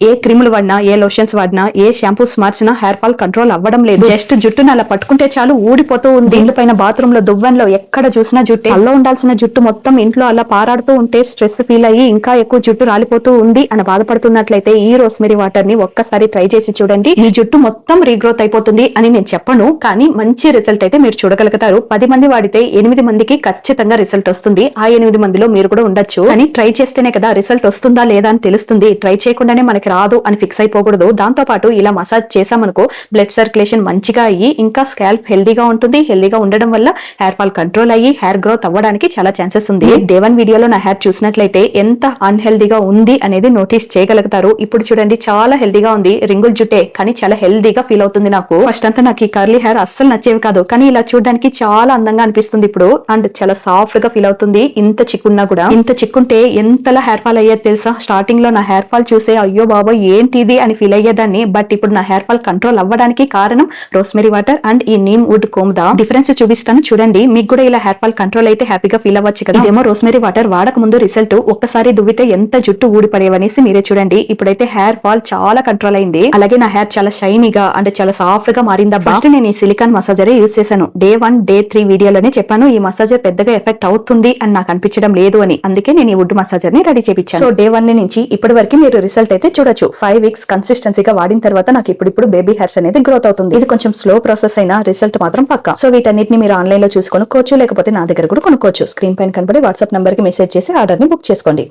ఏ క్రీములు వాడినా, ఏ లోషన్స్ వాడినా, ఏ షాంపూస్ మార్చినా హెయిర్ ఫాల్ కంట్రోల్ అవ్వడం లేదు. జస్ట్ జుట్టును అలా పట్టుకుంటే చాలు ఊడిపోతూ ఉంది. ఇంట్లో పైన బాత్రూమ్ లో దువ్వెనలో ఎక్కడ చూసినా జుట్టు, అల్లో ఉండాల్సిన జుట్టు మొత్తం ఇంట్లో అలా పారాడుతూ ఉంటే స్ట్రెస్ ఫీల్ అయ్యి ఇంకా ఎక్కువ జుట్టు రాలిపోతూ ఉంది అని బాధపడుతున్నట్లయితే ఈ రోస్మెరీ వాటర్ ని ఒక్కసారి ట్రై చేసి చూడండి. మీ జుట్టు మొత్తం రీగ్రోత్ అయిపోతుంది అని నేను చెప్పను, కానీ మంచి రిజల్ట్ అయితే మీరు చూడగలుగుతారు. 10 మంది వాడితే 8 మందికి ఖచ్చితంగా రిజల్ట్ వస్తుంది. ఆ 8 మందిలో మీరు కూడా ఉండొచ్చు. కానీ ట్రై చేస్తేనే కదా రిజల్ట్ వస్తుందా లేదా అని తెలుస్తుంది. ట్రై చేయకుండానే మనకి రాదు అని ఫిక్స్ అయిపోకూడదు. దాంతో పాటు ఇలా మసాజ్ చేసామనుకో బ్లడ్ సర్క్యులేషన్ మంచిగా అయ్యి ఇంకా స్కాల్ప్ హెల్దీగా ఉంటుంది. హెల్దీగా ఉండడం వల్ల హెయిర్ ఫాల్ కంట్రోల్ అయ్యి హెయిర్ గ్రోత్ అవ్వడానికి చాలా ఛాన్సెస్ ఉంది. డే 1 వీడియోలో నా హెయిర్ చూసినట్లయితే ఎంత అన్హెల్దీగా ఉంది అనేది నోటీస్ చేయగలుగుతారు. ఇప్పుడు చూడండి చాలా హెల్దీగా ఉంది. రింగుల్ జుట్టే కానీ చాలా హెల్దీగా ఫీల్ అవుతుంది. నాకు ఫస్ట్ అంతా నాకు ఈ కర్లీ హెయిర్ అస్సలు నచ్చేవి కాదు, కానీ ఇలా చూడడానికి చాలా అందంగా అనిపిస్తుంది ఇప్పుడు. అండ్ చాలా సాఫ్ట్ గా ఫీల్ అవుతుంది. ఇంత చిక్కున్నా కూడా, ఇంత చిక్కుంటే ఎంతలా హెయిర్ ఫాల్ అయ్యేది తెలుసా. స్టార్టింగ్ లో నా హెయిర్ ఫాల్ చూసే అయ్యో బాబా ఏంటిది అని ఫీల్ అయ్యేదాన్ని. బట్ ఇప్పుడు నా హెయిర్ ఫాల్ కంట్రోల్ అవ్వడానికి కారణం రోస్మెరీ వాటర్ అండ్ ఈ neem wood comb. The difference చూపిస్తాను చూడండి. మీకు కూడా ఇలా హెయిర్ ఫాల్ కంట్రోల్ అయితే హ్యాపీగా ఫీల్ అవ్వచ్చు కదా. ఇదేమో రోస్మెరీ వాటర్ వాడక ముందు రిజల్ట్, ఒక్కసారి దువ్వితే ఎంత జుట్టు ఊడిపడేవనేసి మీరే చూడండి. ఇప్పుడైతే హెయిర్ ఫాల్ చాలా కంట్రోల్ అయింది. అలాగే నా హెయిర్ చాలా షైనీగా అంటే చాలా సాఫ్ట్ గా మారిందా. ఫస్ట్ నేను ఈ సిలికాన్ మసాజర్ యూజ్ చేశాను. డే 1 డే 3 వీడియోలోనే చెప్పాను ఈ మసాజర్ పెద్దగా ఎఫెక్ట్ అవుతుంది అని నాకు అనిపించడం లేదు అని. అందుకే నేను ఈ వుడ్ మసాజర్ ని రెడీ చేయించాను. సో డే 1 నుంచి ఇప్పటి వరకు మీరు రిజల్ట్ అయితే చూడొచ్చు. 5 వీక్స్ కన్సిస్టెన్సీగా వాడిన తర్వాత నాకు ఇప్పుడు బేబీ హెయిర్స్ అనేది గ్రోత్ అవుతుంది. ఇది కొంచెం స్లో ప్రాసెస్ అయినా రిజల్ట్ మాత్రం పక్కా. సో వీటన్నిటిని మీరు ఆన్లైన్ లో చూసి కొనుక్కోవచ్చు, లేకపోతే నా దగ్గర కూడా కొనుక్కోవచ్చు. స్క్రీన్ పైన కనబడే వాట్సాప్ నంబర్ కి మెసేజ్ చేసి ఆర్డర్ ని బుక్ చేసుకోండి.